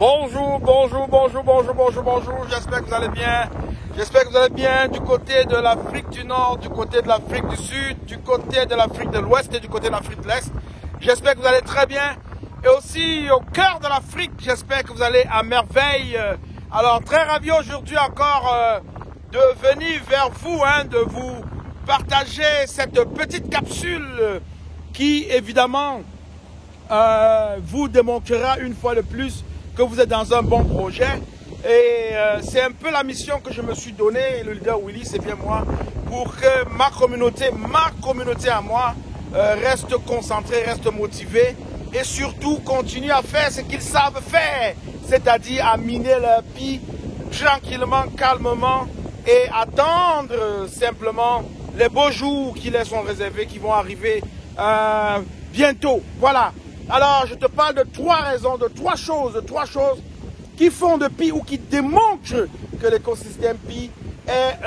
Bonjour, j'espère que vous allez bien. J'espère que vous allez bien du côté de l'Afrique du Nord, du côté de l'Afrique du Sud, du côté de l'Afrique de l'Ouest et du côté de l'Afrique de l'Est. J'espère que vous allez très bien. Et aussi au cœur de l'Afrique, j'espère que vous allez à merveille. Alors très ravi aujourd'hui encore de venir vers vous, de vous partager cette petite capsule qui évidemment vous démontrera une fois de plus que vous êtes dans un bon projet. Et c'est un peu la mission que je me suis donnée, le leader Willy, c'est bien moi, pour que ma communauté à moi, reste concentrée, reste motivée et surtout continue à faire ce qu'ils savent faire, c'est-à-dire à miner leur pie tranquillement, calmement et attendre simplement les beaux jours qui leur sont réservés, qui vont arriver bientôt. Voilà. Alors, je te parle de trois raisons, de trois choses qui font de Pi ou qui démontrent que l'écosystème Pi est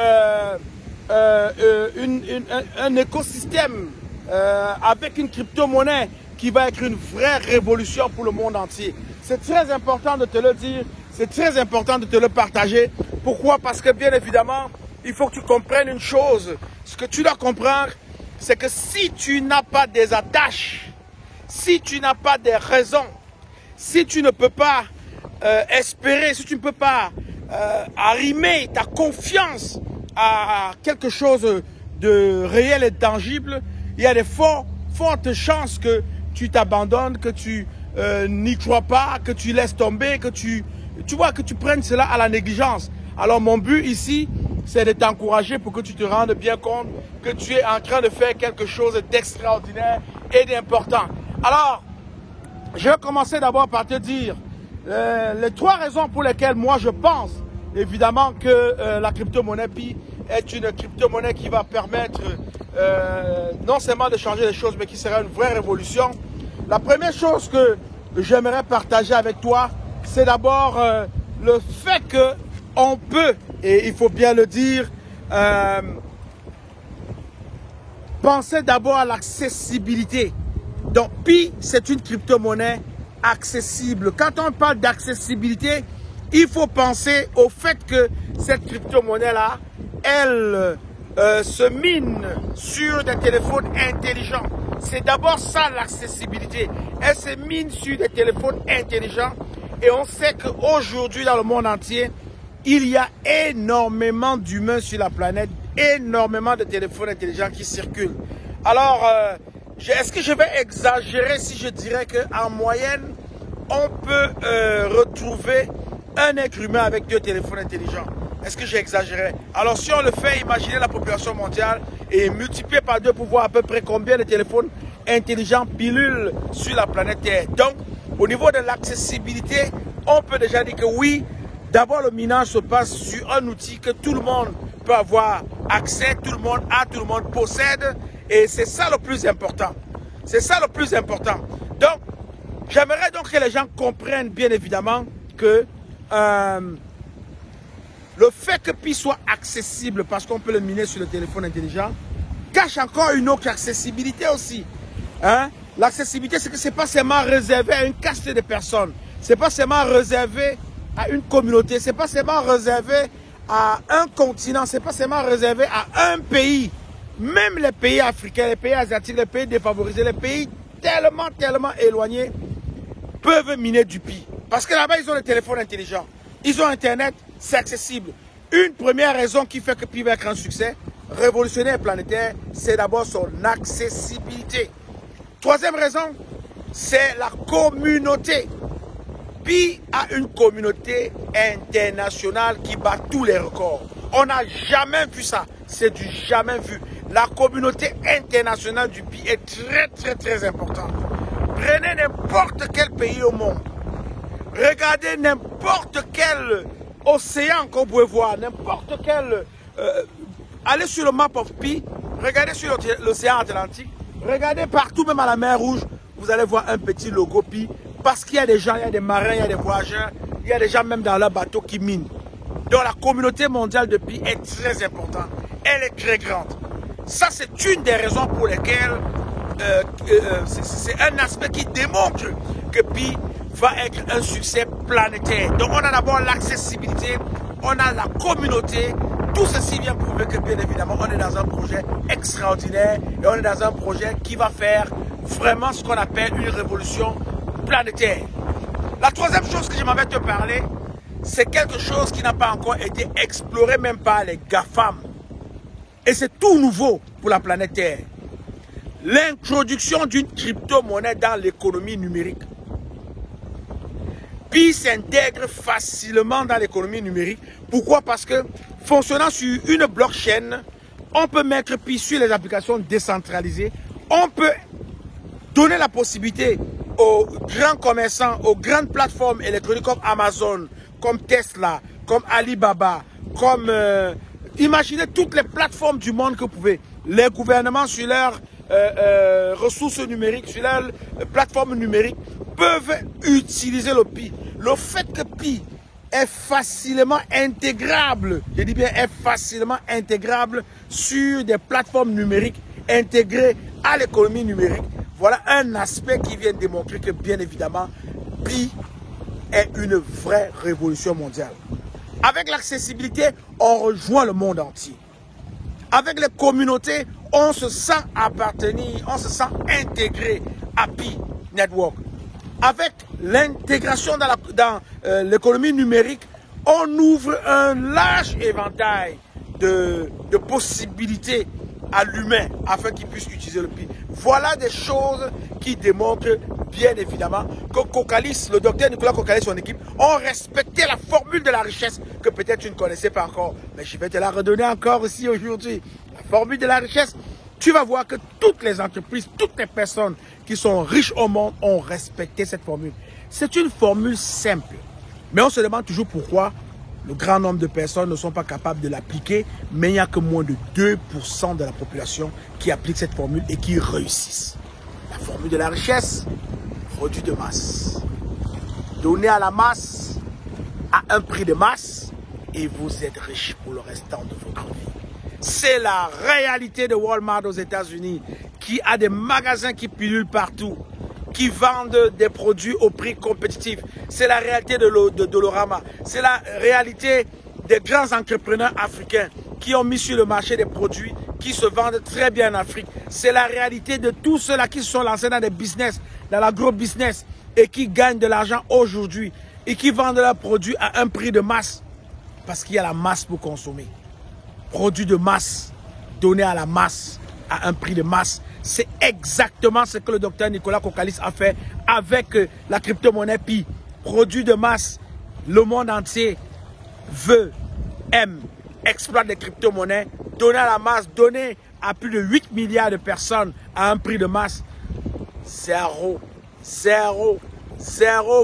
un écosystème avec une crypto-monnaie qui va être une vraie révolution pour le monde entier. C'est très important de te le dire, c'est très important de te le partager. Pourquoi? Parce que bien évidemment, il faut que tu comprennes une chose. Ce que tu dois comprendre, c'est que si tu n'as pas des attaches, si tu n'as pas des raisons, si tu ne peux pas espérer, si tu ne peux pas arrimer ta confiance à quelque chose de réel et tangible, il y a des fortes chances que tu t'abandonnes, que tu n'y crois pas, que tu laisses tomber, que tu prennes cela à la négligence. Alors mon but ici, c'est de t'encourager pour que tu te rendes bien compte que tu es en train de faire quelque chose d'extraordinaire et d'important. Alors, je vais commencer d'abord par te dire les trois raisons pour lesquelles moi je pense évidemment que la crypto-monnaie Pi est une crypto-monnaie qui va permettre non seulement de changer les choses, mais qui sera une vraie révolution. La première chose que j'aimerais partager avec toi, c'est d'abord le fait qu'on peut, et il faut bien le dire, penser d'abord à l'accessibilité. Donc, Pi, c'est une crypto-monnaie accessible. Quand on parle d'accessibilité, il faut penser au fait que cette crypto-monnaie-là, elle se mine sur des téléphones intelligents. C'est d'abord ça l'accessibilité. Elle se mine sur des téléphones intelligents. Et on sait qu'aujourd'hui, dans le monde entier, il y a énormément d'humains sur la planète, énormément de téléphones intelligents qui circulent. Alors, est-ce que je vais exagérer si je dirais qu'en moyenne, on peut retrouver un être humain avec 2 téléphones intelligents? Est-ce que j'ai exagéré? Alors si on le fait, imaginez la population mondiale et multiplier par 2 pour voir à peu près combien de téléphones intelligents pilulent sur la planète Terre. Donc, au niveau de l'accessibilité, on peut déjà dire que oui, d'abord le minage se passe sur un outil que tout le monde peut avoir accès, tout le monde a, tout le monde possède. Et c'est ça le plus important. C'est ça le plus important. Donc, j'aimerais donc que les gens comprennent bien évidemment que le fait que Pi soit accessible parce qu'on peut le miner sur le téléphone intelligent cache encore une autre accessibilité aussi. L'accessibilité, c'est que ce n'est pas seulement réservé à une caste de personnes. Ce n'est pas seulement réservé à une communauté. Ce n'est pas seulement réservé à un continent. Ce n'est pas seulement réservé à un pays. Même les pays africains, les pays asiatiques, les pays défavorisés, les pays tellement éloignés peuvent miner du Pi. Parce que là-bas, ils ont des téléphones intelligents. Ils ont Internet, c'est accessible. Une première raison qui fait que Pi va être un succès révolutionnaire et planétaire, c'est d'abord son accessibilité. Troisième raison, c'est la communauté. Pi a une communauté internationale qui bat tous les records. On n'a jamais vu ça. C'est du jamais vu. La communauté internationale du Pi est très importante. Prenez n'importe quel pays au monde. Regardez n'importe quel océan qu'on peut voir. N'importe quel... allez sur le map of Pi. Regardez sur l'océan Atlantique. Regardez partout, même à la mer Rouge. Vous allez voir un petit logo Pi. Parce qu'il y a des gens, il y a des marins, il y a des voyageurs. Il y a des gens même dans leur bateau qui minent. Donc la communauté mondiale de Pi est très importante. Elle est très grande. Ça, c'est une des raisons pour lesquelles c'est un aspect qui démontre que Pi va être un succès planétaire. Donc on a d'abord l'accessibilité, on a la communauté. Tout ceci vient prouver que bien évidemment on est dans un projet extraordinaire et on est dans un projet qui va faire vraiment ce qu'on appelle une révolution planétaire. La troisième chose que je m'avais te parler, c'est quelque chose qui n'a pas encore été exploré même par les GAFAM. Et c'est tout nouveau pour la planète Terre. L'introduction d'une crypto-monnaie dans l'économie numérique. Pi s'intègre facilement dans l'économie numérique. Pourquoi? Parce que fonctionnant sur une blockchain, on peut mettre Pi sur les applications décentralisées. On peut donner la possibilité aux grands commerçants, aux grandes plateformes électroniques comme Amazon, comme Tesla, comme Alibaba, comme... imaginez toutes les plateformes du monde que vous pouvez. Les gouvernements sur leurs ressources numériques, sur leurs plateformes numériques, peuvent utiliser le Pi. Le fait que Pi est facilement intégrable, je dis bien est facilement intégrable sur des plateformes numériques intégrées à l'économie numérique, voilà un aspect qui vient démontrer que bien évidemment, Pi est une vraie révolution mondiale. Avec l'accessibilité, on rejoint le monde entier. Avec les communautés, on se sent appartenir, on se sent intégré à Pi Network. Avec l'intégration dans l'économie numérique, on ouvre un large éventail de possibilités à l'humain afin qu'il puisse utiliser le Pi. Voilà des choses qui démontrent bien évidemment que Kokalis, le docteur Nicolas Kokalis et son équipe ont respecté la formule de la richesse que peut-être tu ne connaissais pas encore. Mais je vais te la redonner encore aussi aujourd'hui. La formule de la richesse, tu vas voir que toutes les entreprises, toutes les personnes qui sont riches au monde ont respecté cette formule. C'est une formule simple. Mais on se demande toujours pourquoi le grand nombre de personnes ne sont pas capables de l'appliquer, mais il n'y a que moins de 2% de la population qui applique cette formule et qui réussissent. La formule de la richesse, produit de masse. Donnez à la masse à un prix de masse et vous êtes riche pour le restant de votre vie. C'est la réalité de Walmart aux États-Unis qui a des magasins qui pullulent partout, qui vendent des produits au prix compétitif. C'est la réalité de Dolorama. C'est la réalité des grands entrepreneurs africains qui ont mis sur le marché des produits qui se vendent très bien en Afrique. C'est la réalité de tous ceux-là qui se sont lancés dans des business, dans l'agro-business et qui gagnent de l'argent aujourd'hui et qui vendent leurs produits à un prix de masse parce qu'il y a la masse pour consommer. Produits de masse, donnés à la masse, à un prix de masse. C'est exactement ce que le docteur Nicolas Kokalis a fait avec la crypto-monnaie Pi. Produit de masse, le monde entier veut, aime, exploite les crypto-monnaies, donner à la masse, donner à plus de 8 milliards de personnes à un prix de masse. Zéro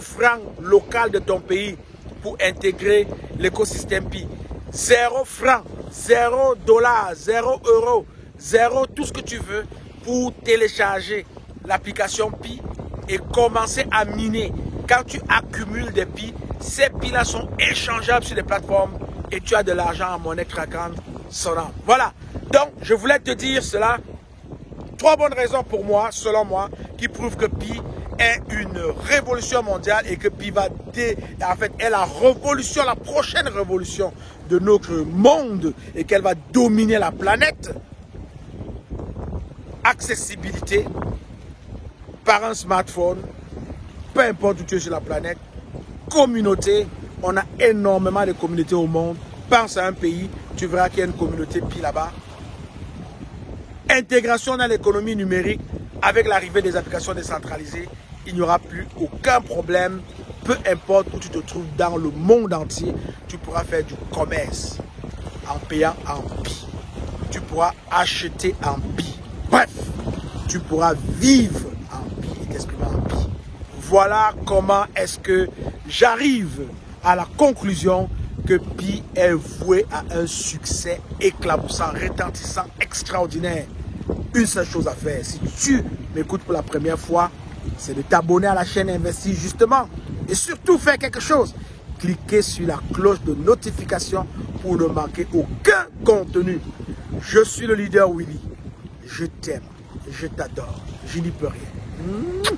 franc local de ton pays pour intégrer l'écosystème Pi. 0 franc, 0 $, 0 €, 0 tout ce que tu veux pour télécharger l'application Pi et commencer à miner. Quand tu accumules des Pi, ces Pi-là sont échangeables sur les plateformes et tu as de l'argent en monnaie craquante sonnante. Voilà. Donc, je voulais te dire cela. 3 bonnes raisons pour moi, selon moi, qui prouvent que Pi est une révolution mondiale et que Pi va en fait, est la révolution, la prochaine révolution de notre monde et qu'elle va dominer la planète. Accessibilité par un smartphone, peu importe où tu es sur la planète. Communauté, on a énormément de communautés au monde. Pense à un pays, tu verras qu'il y a une communauté Pi là-bas. Intégration dans l'économie numérique, avec l'arrivée des applications décentralisées, il n'y aura plus aucun problème. Peu importe où tu te trouves dans le monde entier, tu pourras faire du commerce en payant en Pi. Tu pourras acheter en Pi. Bref, tu pourras vivre en Pi et t'exprimer en Pi. Voilà comment est-ce que j'arrive à la conclusion que Pi est voué à un succès éclaboussant, retentissant, extraordinaire. Une seule chose à faire, si tu m'écoutes pour la première fois, c'est de t'abonner à la chaîne Investir justement. Et surtout faire quelque chose. Cliquez sur la cloche de notification pour ne manquer aucun contenu. Je suis le leader Willy. Je t'aime, je t'adore, je n'y peux rien.